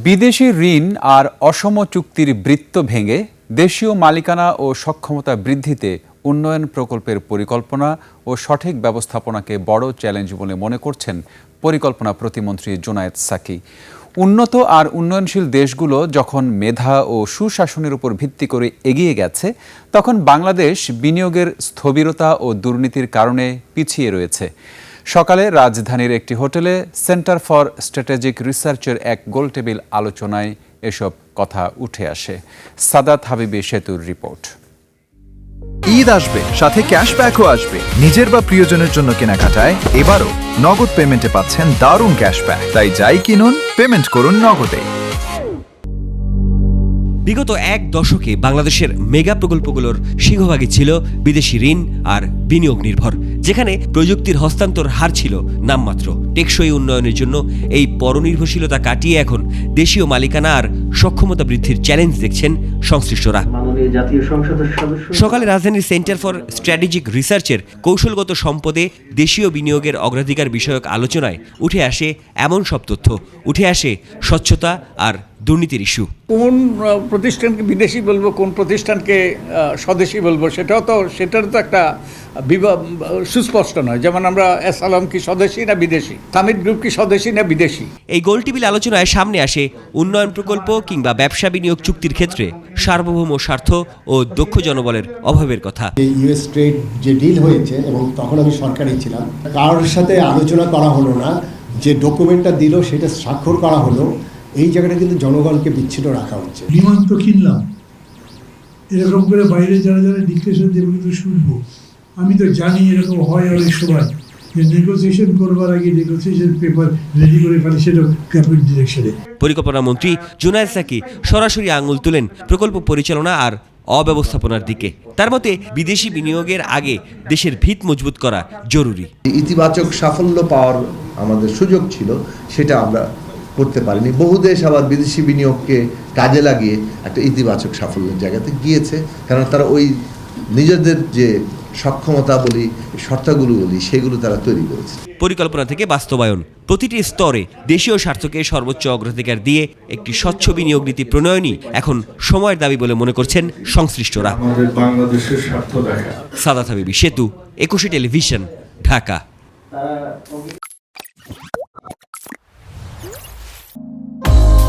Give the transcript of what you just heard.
বিদেশি ঋণ আর অসম চুক্তির বৃত্ত ভেঙে দেশীয় মালিকানা ও সক্ষমতা বৃদ্ধিতে উন্নয়ন প্রকল্পের পরিকল্পনা ও সঠিক ব্যবস্থাপনাকে বড় চ্যালেঞ্জ বলে মনে করছেন পরিকল্পনা প্রতিমন্ত্রী জুনায়েদ সাকি। উন্নত আর উন্নয়নশীল দেশগুলো যখন মেধা ও সুশাসনের উপর ভিত্তি করে এগিয়ে গেছে, তখন বাংলাদেশ বিনিয়োগের স্থবিরতা ও দুর্নীতির কারণে পিছিয়ে রয়েছে। সকালে রাজধানীর একটি হোটেলে সেন্টার ফর স্ট্র্যাটেজিক রিসার্চের এক গোলটেবিল আলোচনায় এসব কথা উঠে আসে। সাদাত হাবিবি সেতুর রিপোর্ট। ঈদ আসবে, সাথে ক্যাশব্যাকও আসবে। নিজের বা প্রিয়জনের জন্য কেনাকাটায় এবারও নগদ পেমেন্টে পাচ্ছেন দারুণ ক্যাশব্যাক। তাই যাই কিনুন, পেমেন্ট করুন নগদে। বিগত এক দশকে বাংলাদেশের মেগা প্রকল্পগুলোর সিংহভাগই ছিল বিদেশি ঋণ আর বিনিয়োগ নির্ভর, যেখানে প্রযুক্তির হস্তান্তর হার ছিল নামমাত্র। টেকসই উন্নয়নের জন্য এই পরনির্ভরশীলতা কাটিয়ে এখন দেশীয় মালিকানা আর সক্ষমতা বৃদ্ধির চ্যালেঞ্জ দেখছেন সংশ্লিষ্টরা। সকালে রাজধানীর সেন্টার ফর স্ট্র্যাটেজিক রিসার্চের কৌশলগত সম্পদে দেশীয় বিনিয়োগের অগ্রাধিকার বিষয়ক আলোচনায় উঠে আসে এমন সব তথ্য। উঠে আসে স্বচ্ছতা আর দুর্নীতির ইস্যু। কোন প্রতিষ্ঠানকে বিদেশি বলবো, কোন প্রতিষ্ঠানকে স্বদেশি বলবো, সেটার তো একটা সুস্পষ্ট নয়। যেমন আমরা এস আলম কি স্বদেশি না বিদেশি, সামিট গ্রুপ কি স্বদেশি না বিদেশি। এই গোলটেবিল আলোচনায় সামনে আসে উন্নয়ন প্রকল্প কিংবা ব্যবসা বিনিয়োগ চুক্তির ক্ষেত্রে সার্বভৌম স্বার্থ ও দক্ষ জনবলের অভাবের কথা। ইউএস ট্রেড যে ডিল হয়েছে, এবং তখন আমি সরকারি ছিলাম, কারোর সাথে আলোচনা করা হলো না, যে ডকুমেন্টটা দিল সেটা স্বাক্ষর করা হলো। এই জায়গাটা কিন্তু জনগণকে বিচ্ছিন্ন রাখা হচ্ছে। বিমান তো কিনলাম, এরকম করে বাইরে যারা যারা ডিক্লেরেশন দেবে কিন্তু শুনবো। আমি তো জানি এরকম হয় অনেক সময়, যে নেগোসিয়েশন করবার আগে নেগোসিয়েশন পেপার রেডি করে ফেলে, সেটা ক্যাবিনেট ডিরেকশনে। পরিকল্পনা মন্ত্রী জুনায়েদ সাকি সরাসরি আঙুল তুলেন প্রকল্প পরিচালনা আর অব্যবস্থাপনার দিকে। তার মতে বিদেশি বিনিয়োগের আগে দেশের ভিত মজবুত করা জরুরি। ইতিবাচক সাফল্য পাওয়ার আমাদের সুযোগ ছিল, সেটা আমরা করতে পারিনি। বহু দেশ আবার বিদেশি বিনিয়োগকে কাজে লাগিয়ে একটা ইতিবাচক সাফল্যের জায়গাতে গিয়েছে, কারণ তারা ওই নিজেদের যে সক্ষমতা বলি, শর্তাগুলো বলি, সেগুলো তারা তৈরি করেছে। পরিকল্পনা থেকে বাস্তবায়ন, প্রতিটি স্তরে দেশীয় স্বার্থকে সর্বোচ্চ অগ্রাধিকার দিয়ে একটি স্বচ্ছ বিনিয়োগ নীতি প্রণয়নই এখন সময়ের দাবি বলে মনে করছেন সংশ্লিষ্টরা। বাংলাদেশের স্বার্থ দেখা। সাদাত হাবিবি সেতু, 21 টেলিভিশন, ঢাকা।